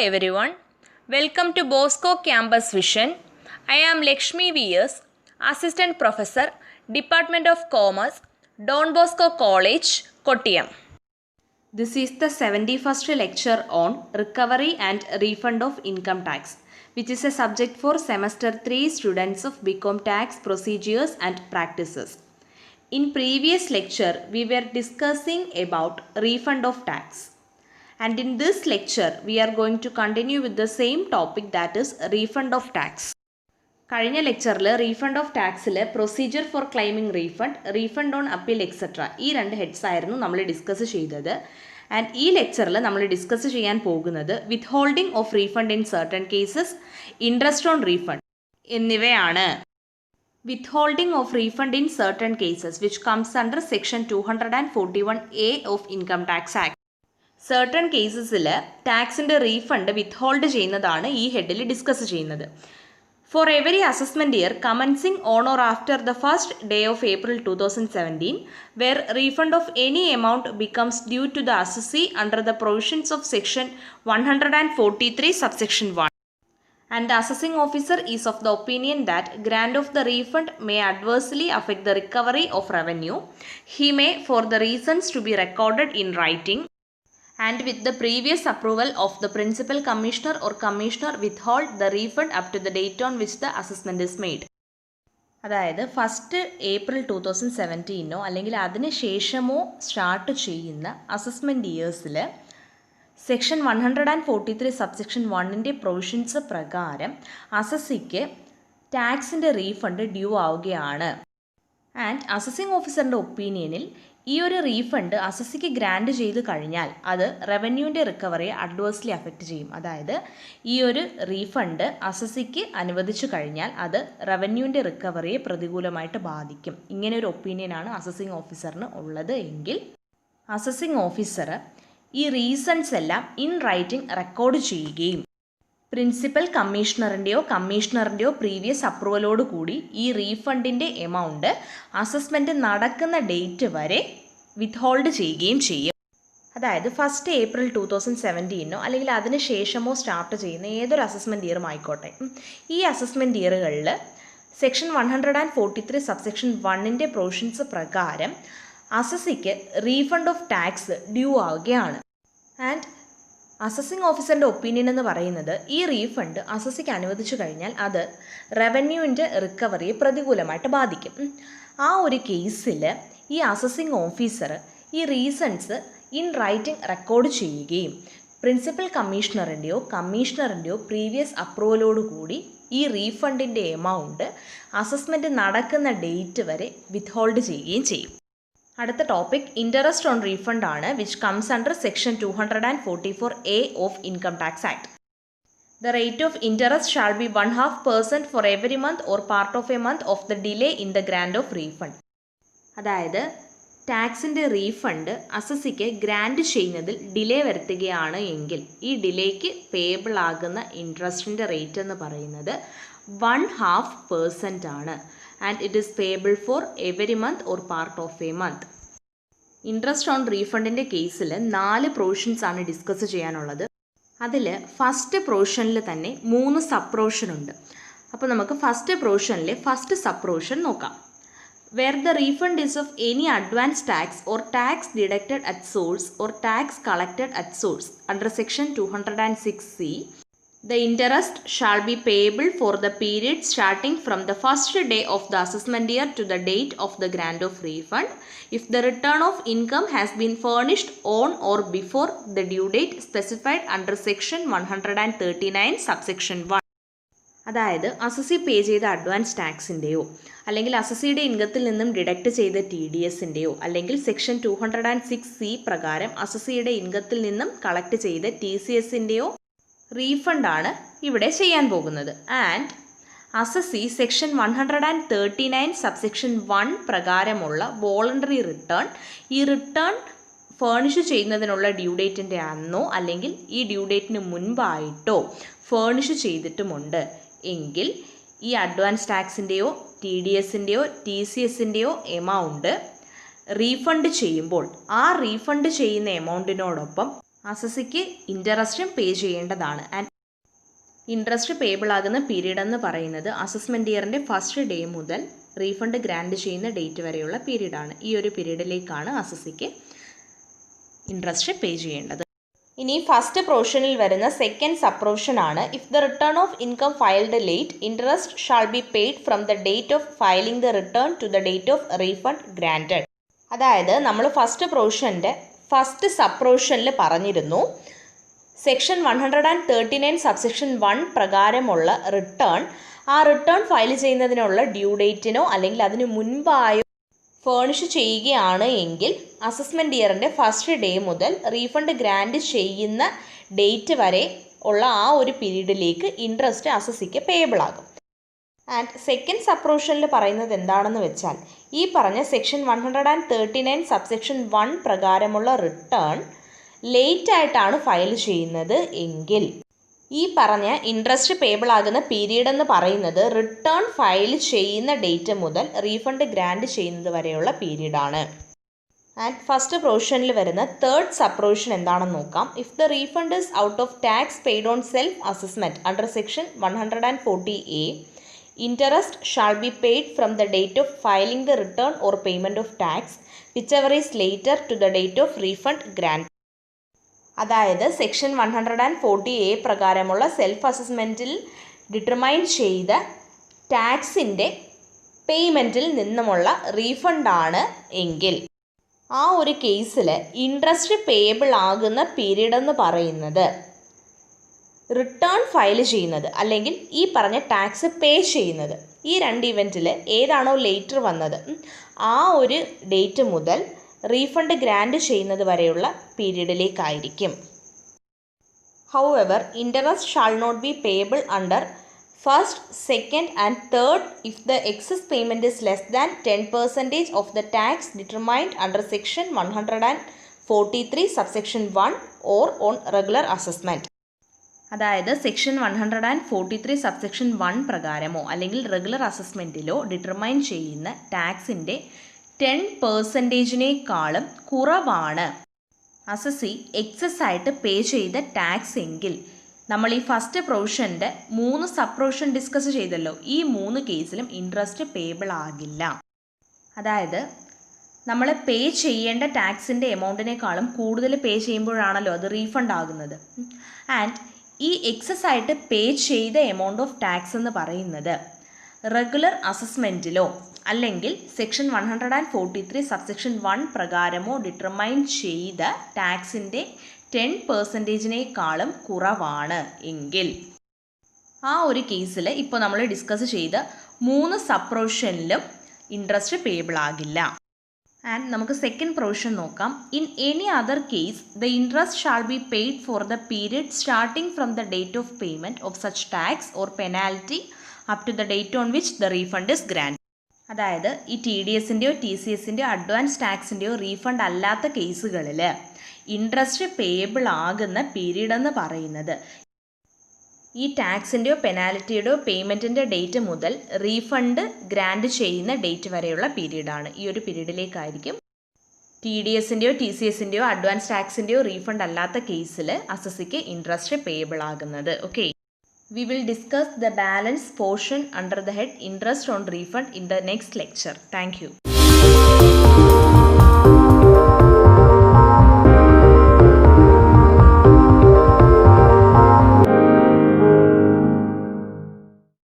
everyone. Welcome to Bosco Campus Vision. I am Lakshmi V.S., Assistant Professor, Department of Commerce, Don Bosco College, Kottayam. This is the 71st lecture on Recovery and Refund of Income Tax, which is a subject for Semester 3 students of BCom Tax Procedures and Practices. In previous lecture, we were discussing about refund of tax. And in this lecture, we are going to continue with the same topic, that is refund of tax. കഴിഞ്ഞ ലെക്ചറിൽ refund of ടാക്സിൽ procedure for claiming refund on appeal etcetera ഈ രണ്ട് heads ആയിരുന്നു നമ്മൾ discuss ചെയ്തത്. And ഈ ലെക്ചറിൽ നമ്മൾ ഡിസ്കസ് ചെയ്യാൻ പോകുന്നത് withholding of refund in certain cases, interest on refund എന്നിവയാണ്. Withholding of refund in certain cases which comes under section 241A of income tax act. Certain കേസസിൽ ടാക്സിൻ്റെ റീഫണ്ട് വിത്ത് ഹോൾഡ് ചെയ്യുന്നതാണ് ഈ ഹെഡിൽ discuss ചെയ്യുന്നത്. For every assessment year commencing on or after the first day of April 2017, where refund of any amount becomes due to the assessee under the provisions of section 143 subsection 1, and the assessing officer is of the opinion that grant of the refund may adversely affect the recovery of revenue, he may, for the reasons to be recorded in writing, and with the previous approval of the principal commissioner or commissioner, withhold the refund up to the date on which the assessment is made. അതായത് first April 2017 അല്ലെങ്കിൽ അതിന് ശേഷമോ start ചെയ്യുന്ന assessment ഇയേഴ്സിൽ section 143 subsection 1ൻ്റെ provisions പ്രകാരം അസസ്സിക്ക് ടാക്സിൻ്റെ refund due ആവുകയാണ്. And assessing ഓഫീസറിൻ്റെ ഒപ്പീനിയനിൽ ഈ ഒരു refund അസസ്സിക്ക് grand ചെയ്ത് കഴിഞ്ഞാൽ അത് റവന്യൂവിൻ്റെ റിക്കവറിയെ അഡ്വേഴ്സ്ലി അഫക്റ്റ് ചെയ്യും. അതായത് ഈ ഒരു റീഫണ്ട് അസസ്സിക്ക് അനുവദിച്ചു കഴിഞ്ഞാൽ അത് റവന്യൂവിൻ്റെ റിക്കവറിയെ പ്രതികൂലമായിട്ട് ബാധിക്കും. ഇങ്ങനെ ഒരു ഒപ്പീനിയനാണ് അസസിംഗ് ഓഫീസറിന് ഉള്ളത് എങ്കിൽ അസസിംഗ് ഓഫീസർ ഈ റീസൺസ് എല്ലാം ഇൻ റൈറ്റിംഗ് റെക്കോർഡ് ചെയ്യുകയും പ്രിൻസിപ്പൽ കമ്മീഷണറിൻ്റെയോ പ്രീവിയസ് അപ്രൂവലോട് കൂടി ഈ റീഫണ്ടിൻ്റെ എമൗണ്ട് അസസ്മെൻറ്റ് നടക്കുന്ന ഡേറ്റ് വരെ വിത്ത് ഹോൾഡ് ചെയ്യുകയും ചെയ്യും. അതായത് ഫസ്റ്റ് ഏപ്രിൽ 2017 അല്ലെങ്കിൽ അതിന് ശേഷമോ സ്റ്റാർട്ട് ചെയ്യുന്ന ഏതൊരു അസസ്മെൻറ്റ് ഇയറും ആയിക്കോട്ടെ, ഈ അസസ്മെൻറ്റ് ഇയറുകളിൽ സെക്ഷൻ 143 സബ്സെക്ഷൻ 1ൻ്റെ പ്രൊവിഷൻസ് പ്രകാരം അസസ്സിക്ക് റീഫണ്ട് ഓഫ് ടാക്സ് ഡ്യൂ ആവുകയാണ്. ആൻഡ് അസസിംഗ് ഓഫീസറിൻ്റെ ഒപ്പീനിയൻ എന്ന് പറയുന്നത് ഈ റീഫണ്ട് അസസ്സിക്ക് അനുവദിച്ചു കഴിഞ്ഞാൽ അത് റവന്യൂവിൻ്റെ റിക്കവറിയെ പ്രതികൂലമായിട്ട് ബാധിക്കും. ആ ഒരു കേസിൽ ഈ അസസിംഗ് ഓഫീസർ ഈ റീസൺസ് ഇൻ റൈറ്റിംഗ് റെക്കോർഡ് ചെയ്യുകയും പ്രിൻസിപ്പൽ കമ്മീഷണറിൻ്റെയോ പ്രീവിയസ് അപ്രൂവലോട് കൂടി ഈ റീഫണ്ടിൻ്റെ എമൗണ്ട് അസസ്മെൻറ്റ് നടക്കുന്ന ഡേറ്റ് വരെ വിത്ത് ഹോൾഡ് ചെയ്യുകയും ചെയ്യും. അടുത്ത ടോപ്പിക് ഇൻട്രസ്റ്റ് ഓൺ റീഫണ്ട് ആണ്, which comes under section 244A of income tax act. The rate of interest shall B 1/2% four every month or part of a month of the delay in the grand of refund. അതായത് ടാക്സിൻ്റെ refund അസസ്സിക്ക് grand ചെയ്യുന്നതിൽ delay വരുത്തുകയാണ് എങ്കിൽ ഈ ഡിലേക്ക് payable ആകുന്ന ഇൻട്രസ്റ്റിൻ്റെ rate എന്ന് പറയുന്നത് 1/2% ആണ്. And it is payable for every month or part of a month. Interest on റീഫണ്ടിൻ്റെ കേസിൽ 4 പ്രൊവിഷൻസ് ആണ് ഡിസ്കസ് ചെയ്യാനുള്ളത്. അതിൽ ഫസ്റ്റ് പ്രൊവിഷനിൽ തന്നെ 3 സബ് പ്രൊവിഷൻ ഉണ്ട്. അപ്പോൾ നമുക്ക് ഫസ്റ്റ് പ്രൊവിഷനിലെ ഫസ്റ്റ് സബ് പ്രൊവിഷൻ നോക്കാം. Where the refund is of any advance tax or tax deducted at source or tax collected at source under section 206C, the interest shall be payable for the period starting from the first day of the assessment year to the date of the grant of refund, if the return of income has been furnished on or before the due date specified under section 139 subsection 1. അതായത് assessee പേ ചെയ്ത advance ടാക്സിൻ്റെയോ അല്ലെങ്കിൽ അസസ്സിയുടെ ഇൻകത്തിൽ നിന്നും deduct ചെയ്ത TDSൻ്റെയോ അല്ലെങ്കിൽ section 206C പ്രകാരം അസസ്സിയുടെ ഇൻകത്തിൽ നിന്നും collect ചെയ്ത TCSൻ്റെയോ റീഫണ്ടാണ് ഇവിടെ ചെയ്യാൻ പോകുന്നത്. ആൻഡ് അസസ്സി സെക്ഷൻ 139 സബ്സെക്ഷൻ 1 പ്രകാരമുള്ള വോളണ്ടറി റിട്ടേൺ ഈ റിട്ടേൺ ഫേണിഷ് ചെയ്യുന്നതിനുള്ള ഡ്യൂ ഡേറ്റിൻ്റെ അന്നോ അല്ലെങ്കിൽ ഈ ഡ്യൂ ഡേറ്റിന് മുൻപായിട്ടോ ഫേണിഷ് ചെയ്തിട്ടുമുണ്ട് എങ്കിൽ ഈ അഡ്വാൻസ് ടാക്സിൻ്റെയോ TDSൻ്റെയോ TCSൻ്റെയോ എമൗണ്ട് റീഫണ്ട് ചെയ്യുമ്പോൾ ആ റീഫണ്ട് ചെയ്യുന്ന എമൗണ്ടിനോടൊപ്പം അസസിക്ക് ഇൻട്രസ്റ്റും പേ ചെയ്യേണ്ടതാണ്. ആൻഡ് ഇൻട്രസ്റ്റ് പേബിൾ ആകുന്ന പീരീഡ് എന്ന് പറയുന്നത് അസസ്മെൻറ്റ് ഇയറിൻ്റെ ഫസ്റ്റ് ഡേ മുതൽ റീഫണ്ട് ഗ്രാൻഡ് ചെയ്യുന്ന ഡേറ്റ് വരെയുള്ള പീരീഡാണ്. ഈ ഒരു പീരീഡിലേക്കാണ് അസസിക്ക് ഇൻട്രസ്റ്റ് പേ ചെയ്യേണ്ടത്. ഇനി ഫസ്റ്റ് പ്രൊവിഷനിൽ വരുന്ന സെക്കൻഡ് സബ് പ്രൊവിഷനാണ് if the return of income filed late interest shall be paid from the date of filing the return to the date of refund granted. അതായത് നമ്മൾ ഫസ്റ്റ് പ്രൊവിഷൻ്റെ ഫസ്റ്റ് സബ് പ്രൊവിഷനിൽ പറഞ്ഞിരുന്നു സെക്ഷൻ 139 സബ്സെക്ഷൻ 1 പ്രകാരമുള്ള return ആ return file ചെയ്യുന്നതിനുള്ള due ഡേറ്റിനോ അല്ലെങ്കിൽ അതിന് മുൻപായോ ഫേണിഷ് ചെയ്യുകയാണ് എങ്കിൽ അസസ്മെൻറ്റ് ഇയറിൻ്റെ ഫസ്റ്റ് ഡേ മുതൽ റീഫണ്ട് ഗ്രാൻഡ് ചെയ്യുന്ന ഡേറ്റ് വരെ ഉള്ള ആ ഒരു പീരീഡിലേക്ക് ഇൻട്രസ്റ്റ് അസസിക്ക് പേയബിൾ ആകും. ആൻഡ് സെക്കൻഡ് സബ് പ്രൊവിഷനിൽ പറയുന്നത് എന്താണെന്ന് വെച്ചാൽ ഈ പറഞ്ഞ സെക്ഷൻ 139 സബ്സെക്ഷൻ 1 പ്രകാരമുള്ള റിട്ടേൺ ലേറ്റ് ആയിട്ടാണ് ഫയൽ ചെയ്യുന്നത് എങ്കിൽ ഈ പറഞ്ഞ ഇൻട്രസ്റ്റ് പേബിൾ ആകുന്ന പീരീഡ് എന്ന് പറയുന്നത് റിട്ടേൺ ഫയൽ ചെയ്യുന്ന ഡേറ്റ് മുതൽ റീഫണ്ട് ഗ്രാൻഡ് ചെയ്യുന്നത് വരെയുള്ള പീരീഡാണ്. ആൻഡ് ഫസ്റ്റ് പ്രൊവിഷനിൽ വരുന്ന തേർഡ് സബ് പ്രൊവിഷൻ എന്താണെന്ന് നോക്കാം. If the refund is out of tax paid on self assessment under section 140A interest shall be paid from the date of filing the return or payment of tax whichever is later to the date of refund grant. അതായത് section 140A പ്രകാരമുള്ള self അസസ്മെൻറ്റിൽ determine ചെയ്ത ടാക്സിൻ്റെ പേയ്മെൻറ്റിൽ നിന്നുമുള്ള റീഫണ്ടാണ് എങ്കിൽ ആ ഒരു കേസിൽ interest payable ആകുന്ന period എന്ന് പറയുന്നത് റിട്ടേൺ ഫയൽ ചെയ്യുന്നത് അല്ലെങ്കിൽ ഈ പറഞ്ഞ ടാക്സ് പേ ചെയ്യുന്നത് ഈ രണ്ട് ഇവൻറ്റിൽ ഏതാണോ ലേറ്റർ വന്നത് ആ ഒരു ഡേറ്റ് മുതൽ റീഫണ്ട് ഗ്രാൻഡ് ചെയ്യുന്നത് വരെയുള്ള പീരീഡിലേക്കായിരിക്കും. However interest shall not be payable under first, second and third if the excess payment is less than 10% of the tax determined under section 143 subsection 1 or on regular assessment. അതായത് section 143 subsection 1 പ്രകാരമോ അല്ലെങ്കിൽ regular അസസ്മെൻറ്റിലോ determine ചെയ്യുന്ന ടാക്സിൻ്റെ 10%-നേക്കാളും കുറവാണ് assessee excess ആയിട്ട് പേ ചെയ്ത tax എങ്കിൽ നമ്മൾ ഈ ഫസ്റ്റ് പ്രൊവിഷൻ്റെ 3 സബ് പ്രൊവിഷൻ ഡിസ്കസ് ചെയ്തല്ലോ, ഈ 3 കേസിലും ഇൻട്രസ്റ്റ് പേയബിൾ ആകില്ല. അതായത് നമ്മൾ പേ ചെയ്യേണ്ട ടാക്സിൻ്റെ എമൗണ്ടിനേക്കാളും കൂടുതൽ പേ ചെയ്യുമ്പോഴാണല്ലോ അത് റീഫണ്ട് ആകുന്നത്. ആൻഡ് ഈ എക്സസ് ആയിട്ട് പേ ചെയ്ത എമൗണ്ട് ഓഫ് ടാക്സ് എന്ന് പറയുന്നത് റെഗുലർ അസസ്മെൻറ്റിലോ അല്ലെങ്കിൽ സെക്ഷൻ 143 സബ്സെക്ഷൻ 1 പ്രകാരമോ ഡിറ്റർമൈൻ ചെയ്ത ടാക്സിൻ്റെ 10%-നേക്കാളും കുറവാണ് എങ്കിൽ ആ ഒരു കേസിൽ ഇപ്പോൾ നമ്മൾ ഡിസ്കസ് ചെയ്ത 3 സബ് പ്രൊവിഷനിലും ഇൻട്രസ്റ്റ് പേയബിൾ ആകില്ല. ആൻഡ് നമുക്ക് സെക്കൻഡ് പ്രൊവിഷൻ നോക്കാം. In any other case the interest shall be paid for the period starting from the date of payment of such tax or penalty up to the date on which the refund is grant. അതായത് ഈ TDSൻ്റെയോ TCSൻ്റെയോ advance ടാക്സിൻ്റെയോ refund അല്ലാത്ത കേസുകളിൽ interest payable ആകുന്ന period എന്ന് പറയുന്നത് ഈ ടാക്സിൻ്റെയോ പെനാൽറ്റിയുടെയോ പേയ്മെൻറ്റിൻ്റെ date മുതൽ refund grant ചെയ്യുന്ന ഡേറ്റ് വരെയുള്ള പീരീഡാണ്. ഈ ഒരു പീരീഡിലേക്കായിരിക്കും TDSൻ്റെയോ TCSൻ്റെയോ അഡ്വാൻസ് ടാക്സിൻ്റെയോ റീഫണ്ട് അല്ലാത്ത കേസിൽ അസസിക്ക് ഇൻട്രസ്റ്റ് പേയബിൾ ആകുന്നത്. Okay, we will discuss the balance portion under the head interest on refund in the next lecture. Thank you.